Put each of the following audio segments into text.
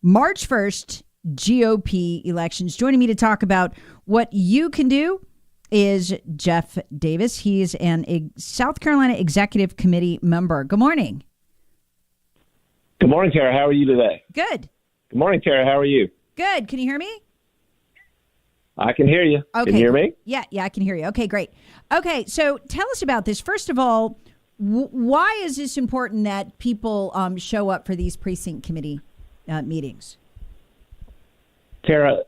March 1st, GOP elections. Joining me to talk about what you can do is Jeff Davis. He's an South Carolina Executive Committee member. Good morning. Good morning, Tara. How are you today? Good. Good morning, Tara. How are you? Good. Can you hear me? I can hear you. Okay. Can you hear me? Yeah, I can hear you. Okay, great. Okay, so tell us about this. First of all, why is this important that people show up for these precinct committee meetings? Tara,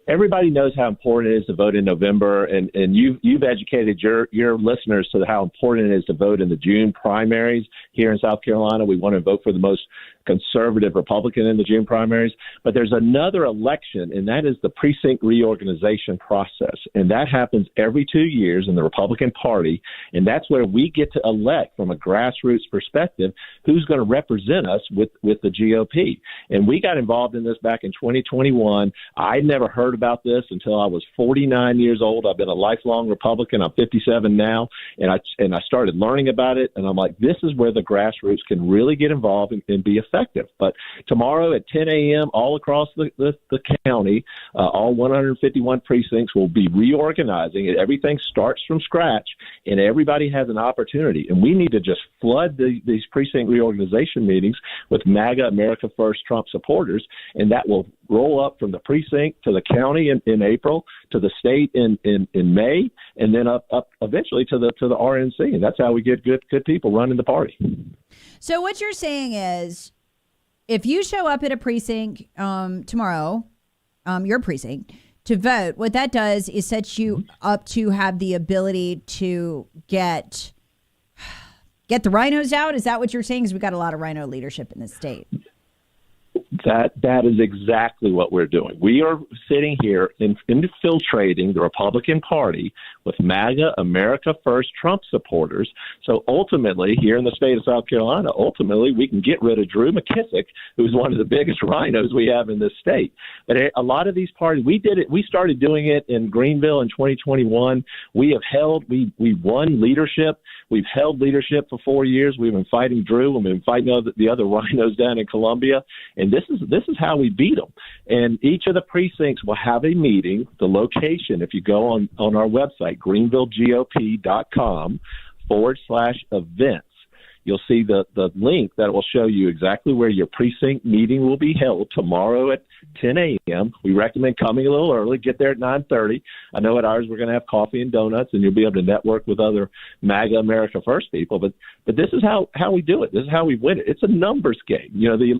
everybody knows how important it is to vote in November, and you've educated your listeners to how important it is to vote in the June primaries here in South Carolina. We want to vote for the most conservative Republican in the June primaries. But there's another election, and that is the precinct reorganization process. And that happens every 2 years in the Republican Party. And that's where we get to elect from a grassroots perspective who's going to represent us with the GOP. And we got involved in this back in 2021. I'd never heard about this until I was 49 years old. I've been a lifelong Republican. I'm 57 now. And I started learning about it. And I'm like, this is where the grassroots can really get involved and be effective. But tomorrow at 10 a.m., all across the county, all 151 precincts will be reorganizing. Everything starts from scratch, and everybody has an opportunity. And we need to just flood these precinct reorganization meetings with MAGA America First Trump supporters, and that will roll up from the precinct to the county in April, to the state in May, and then up eventually to the RNC. And that's how we get good people running the party. So what you're saying is, if you show up at a precinct tomorrow, your precinct, to vote, what that does is set you up to have the ability to get the rhinos out. Is that what you're saying? Because we've got a lot of rhino leadership in this state. That is exactly what we're doing. We are sitting here infiltrating the Republican Party with MAGA America First Trump supporters. So ultimately, here in the state of South Carolina, we can get rid of Drew McKissick, who's one of the biggest rhinos we have in this state. But a lot of these parties, we started doing it in Greenville in 2021. We won leadership. We've held leadership for 4 years. We've been fighting Drew. We've been fighting the other rhinos down in Columbia. And this is how we beat them. And each of the precincts will have a meeting. The location, if you go on our website, GreenvilleGOP.com/events, you'll see the link that will show you exactly where your precinct meeting will be held tomorrow at 10 a.m. We recommend coming a little early. Get there at 9:30. I know at ours we're going to have coffee and donuts, and you'll be able to network with other MAGA America First people. But this is how we do it. This is how we win it. It's a numbers game. The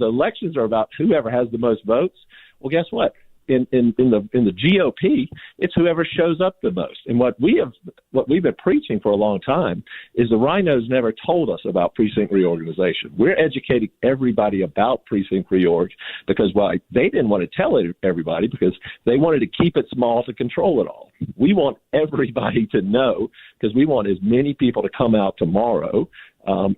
elections are about whoever has the most votes. Well, guess what? In the GOP, it's whoever shows up the most. And what we've been preaching for a long time is the rhinos never told us about precinct reorganization. We're educating everybody about precinct reorg because they didn't want to tell everybody because they wanted to keep it small to control it all. We want everybody to know because we want as many people to come out tomorrow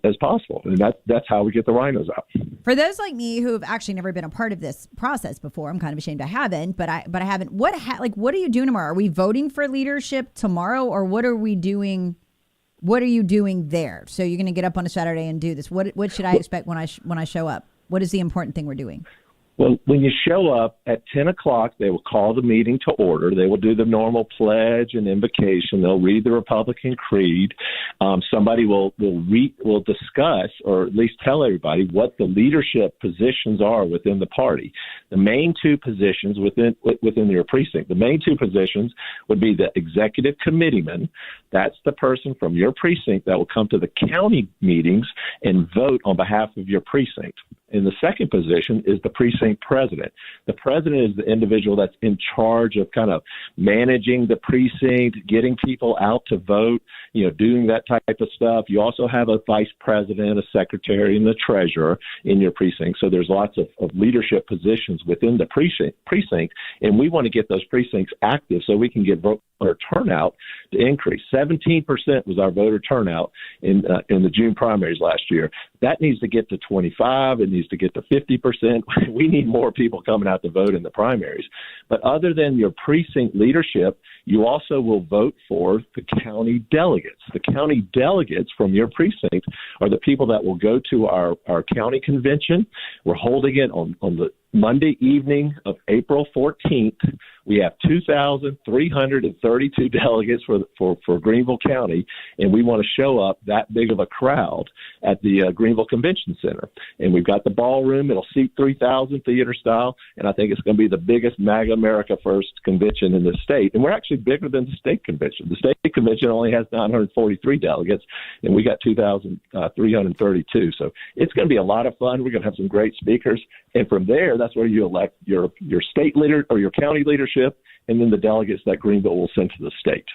as possible. And that's how we get the rhinos out. For those like me who have actually never been a part of this process before, I'm kind of ashamed I haven't, but I haven't. What are you doing tomorrow? Are we voting for leadership tomorrow, or what are we doing? What are you doing there? So you're going to get up on a Saturday and do this. What should I expect when I show up? What is the important thing we're doing? Well, when you show up at 10 o'clock, they will call the meeting to order. They will do the normal pledge and invocation. They'll read the Republican creed. Somebody will discuss, or at least tell everybody, what the leadership positions are within the party. The main two positions within your precinct, the main two positions would be the executive committeeman. That's the person from your precinct that will come to the county meetings and vote on behalf of your precinct. And the second position is the precinct president. The president is the individual that's in charge of kind of managing the precinct, getting people out to vote, doing that type of stuff. You also have a vice president, a secretary, and the treasurer in your precinct. So there's lots of leadership positions within the precinct, and we want to get those precincts active so we can get voter turnout to increase. 17% was our voter turnout in the June primaries last year. That needs to get to 25. It needs to get to 50%. We need more people coming out to vote in the primaries. But other than your precinct leadership, you also will vote for the county delegates. The county delegates from your precinct are the people that will go to our county convention. We're holding it on Monday evening of April 14th, we have 2,332 delegates for Greenville County, and we want to show up that big of a crowd at the Greenville Convention Center. And we've got the ballroom. It'll seat 3,000 theater style, and I think it's going to be the biggest MAGA America First convention in the state. And we're actually bigger than the state convention. The state convention only has 943 delegates, and we got 2,332. So it's going to be a lot of fun. We're going to have some great speakers. And from there, that's where you elect your state leader or your county leadership, and then the delegates that Greenville will send to the state.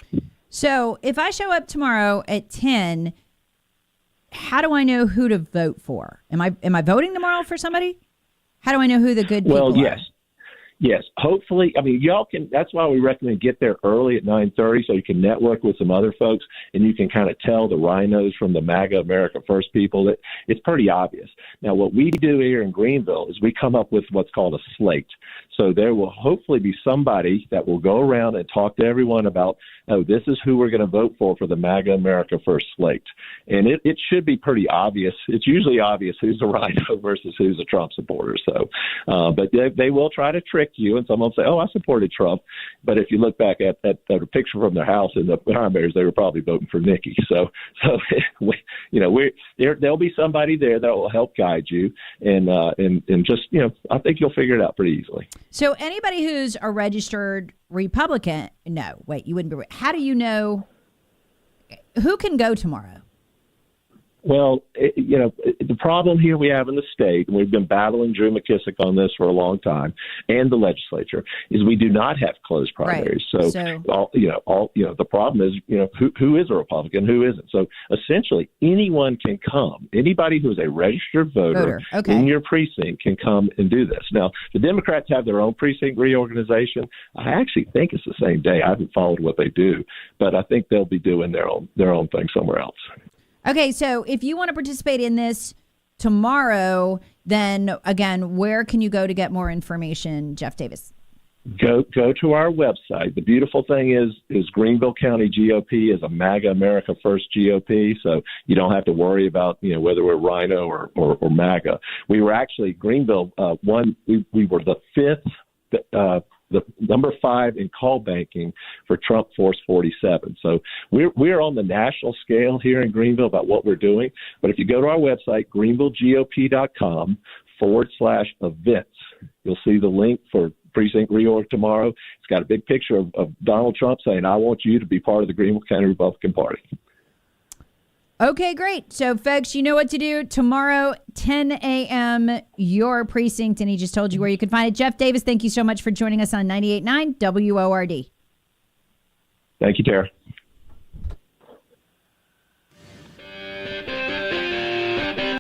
So if I show up tomorrow at 10, how do I know who to vote for? Am I voting tomorrow for somebody? How do I know who the good people Well, yes. are? Yes, hopefully. I mean, y'all can. That's why we recommend get there early at 9:30, so you can network with some other folks, and you can kind of tell the rhinos from the MAGA America First people that it's pretty obvious. Now, what we do here in Greenville is we come up with what's called a slate. So there will hopefully be somebody that will go around and talk to everyone about, oh, this is who we're going to vote for the MAGA America First slate, and it should be pretty obvious. It's usually obvious who's a rhino versus who's a Trump supporter. So, but they will try to trick you, and some will say, oh, I supported Trump. But if you look back at a picture from their house in the primaries, they were probably voting for Nikki. So there'll be somebody there that will help guide you, and just, I think you'll figure it out pretty easily. So anybody who's a registered Republican, no, wait, you wouldn't be. How do you know who can go tomorrow? Well, the problem here we have in the state, and we've been battling Drew McKissick on this for a long time, and the legislature, is we do not have closed primaries. Right. So the problem is, who is a Republican, who isn't. So essentially, anyone can come. Anybody who is a registered voter okay. in your precinct can come and do this. Now, the Democrats have their own precinct reorganization. I actually think it's the same day. I haven't followed what they do, but I think they'll be doing their own thing somewhere else. Okay, so if you want to participate in this tomorrow, then again, where can you go to get more information, Jeff Davis? Go to our website. The beautiful thing is Greenville County GOP is a MAGA America First GOP, so you don't have to worry about whether we're Rhino or MAGA. We were actually Greenville we were the fifth. The number 5 in call banking for Trump Force 47. So we're on the national scale here in Greenville about what we're doing. But if you go to our website, greenvillegop.com/events, you'll see the link for Precinct ReOrg tomorrow. It's got a big picture of Donald Trump saying, I want you to be part of the Greenville County Republican Party. Okay, great. So, folks, you know what to do. Tomorrow, 10 a.m., your precinct, and he just told you where you can find it. Jeff Davis, thank you so much for joining us on 98.9 WORD. Thank you, Tara.